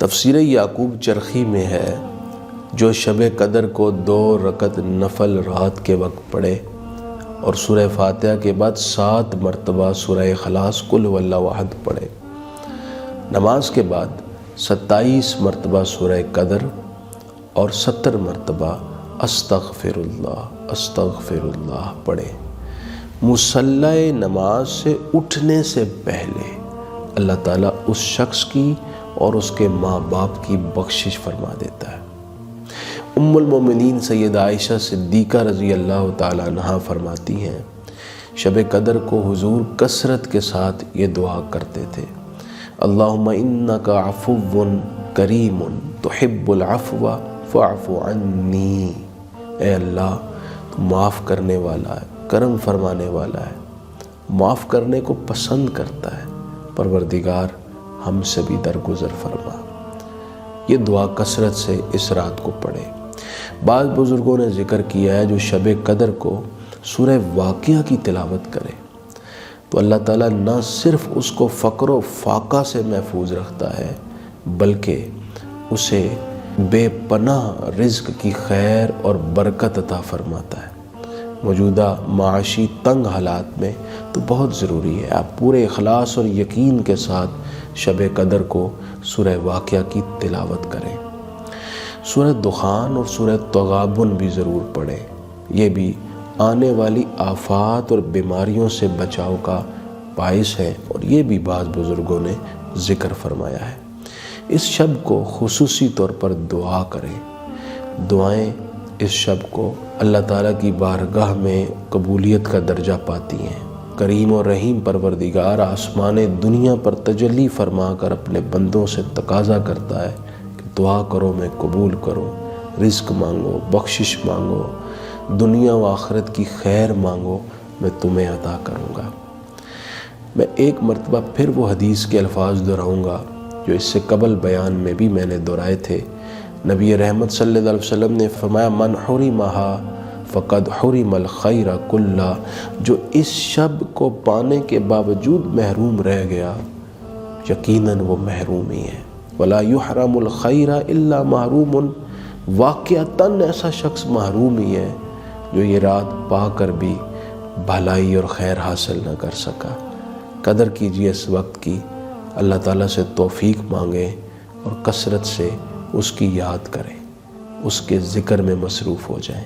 تفسیر یعقوب چرخی میں ہے، جو شب قدر کو 2 رکعت نفل رات کے وقت پڑھے اور سورہ فاتحہ کے بعد 7 مرتبہ سورہ اخلاص قل هو اللہ احد پڑھے، نماز کے بعد 27 مرتبہ سورہ قدر اور 70 مرتبہ استغفر اللہ پڑھے، مصلی نماز سے اٹھنے سے پہلے اللہ تعالیٰ اس شخص کی اور اس کے ماں باپ کی بخشش فرما دیتا ہے۔ ام المومنین سیدہ عائشہ صدیقہ رضی اللہ تعالیٰ عنہا فرماتی ہیں، شب قدر کو حضور کثرت کے ساتھ یہ دعا کرتے تھے، اللہم انک عفو کریم تحب العفو فاعف عنی، اے اللہ تو معاف کرنے والا ہے، کرم فرمانے والا ہے، معاف کرنے کو پسند کرتا ہے، پروردگار ہم سے بھی درگزر فرما۔ یہ دعا کثرت سے اس رات کو پڑھے۔ بعض بزرگوں نے ذکر کیا ہے، جو شب قدر کو سورہ واقعہ کی تلاوت کرے تو اللہ تعالیٰ نہ صرف اس کو فقر و فاقہ سے محفوظ رکھتا ہے، بلکہ اسے بے پناہ رزق کی خیر اور برکت عطا فرماتا ہے۔ موجودہ معاشی تنگ حالات میں تو بہت ضروری ہے آپ پورے اخلاص اور یقین کے ساتھ شب قدر کو سورہ واقعہ کی تلاوت کریں۔ سورہ دخان اور سورہ تغابن بھی ضرور پڑھیں، یہ بھی آنے والی آفات اور بیماریوں سے بچاؤ کا باعث ہے، اور یہ بھی بعض بزرگوں نے ذکر فرمایا ہے۔ اس شب کو خصوصی طور پر دعا کریں، دعائیں اس شب کو اللہ تعالیٰ کی بارگاہ میں قبولیت کا درجہ پاتی ہیں۔ کریم اور رحیم پروردگار آسمان دنیا پر تجلی فرما کر اپنے بندوں سے تقاضا کرتا ہے کہ دعا کرو میں قبول کروں، رزق مانگو، بخشش مانگو، دنیا و آخرت کی خیر مانگو، میں تمہیں عطا کروں گا۔ میں ایک مرتبہ پھر وہ حدیث کے الفاظ دہراؤں گا جو اس سے قبل بیان میں بھی میں نے دہرائے تھے۔ نبی رحمت صلی اللہ علیہ وسلم نے فرمایا، من حرمہا فقد حرم الخیر کلہ، جو اس شب کو پانے کے باوجود محروم رہ گیا یقیناً وہ محروم ہی ہے۔ ولا یحرم الخیر الا محروم، واقعتاً ایسا شخص محروم ہی ہے جو یہ رات پا کر بھی بھلائی اور خیر حاصل نہ کر سکا۔ قدر کیجیے اس وقت کی، اللہ تعالیٰ سے توفیق مانگیں اور کثرت سے اس کی یاد کریں، اس کے ذکر میں مصروف ہو جائیں۔